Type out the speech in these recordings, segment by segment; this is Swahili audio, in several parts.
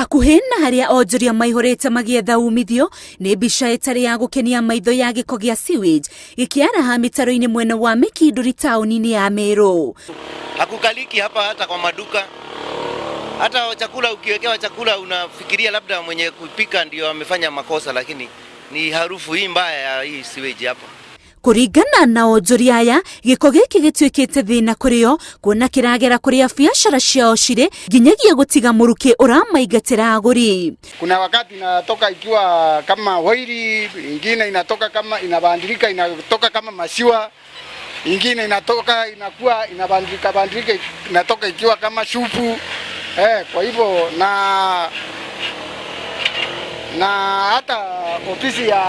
Hakuhĩ na harĩa onjoria maihũrĩte magĩetha umithio nĩ mbica ĩtarĩ ya gũkenia maitho ya gĩko gĩa sewage gĩkĩaraha mĩtaro-inĩ mwena wa Mikindũri taũni-inĩ ya Meru. Hakukaliki hapa hata kwa maduka. Hata chakula ukiwekewa chakula unafikiria labda mwenye kupika ndio amefanya makosa, lakini ni harufu hii mbaya ya hii sewage hapa. Kũringana na onjoria aya, gĩko gĩkĩ gĩtuĩkĩte thĩna kũrĩo kuona kĩragera kũrĩa biacara ciao cirĩ nginyagia gũtiga mũrukĩ ũramaingatĩra agũri. Kuna wakati inatoka ikiwa kama oili, ingine inatoka kama inabadilika inatoka kama maziwa, ingine inatoka inakuwa inabadilika inatoka ikiwa kama supu. Kwa hivyo na hata ofisi ya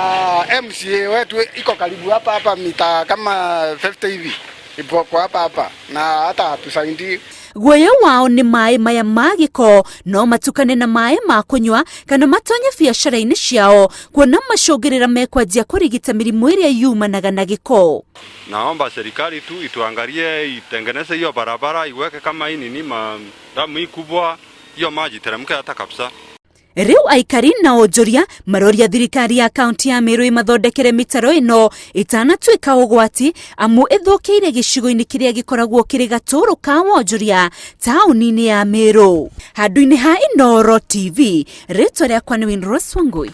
MCA wetu iko karibu hapa mita kama 50 hivi ipo kwa hapa na hata hatusaidii. Guoya wao ni maĩ maya ma gĩko no matukane na maĩ ma kũnyua kana matonye biacara-inĩ ciao kuona macũngĩrĩra mekwanjia kũrigita mĩrimũ ĩrĩa yumanaga na gĩko. Naomba serikali tu ituangalie, itengeneze hiyo barabara, iweke kama hii nini damu kubwa, hiyo maji teremke hata kabisa. Riu aikari na onjoria maroria thirikari ya kaunti ya Meru imathondekere mitaro ino itanatuĩka ũgwati amu ĩthũkĩire gĩcigo-inĩ kĩrĩa gĩkoragwo kĩrĩ gatũrũ ka wonjoria taũni-inĩ ya Meru. Handũ-inĩ ha Inooro TV, rĩtwa rĩakwa nĩ Winrose Wangui.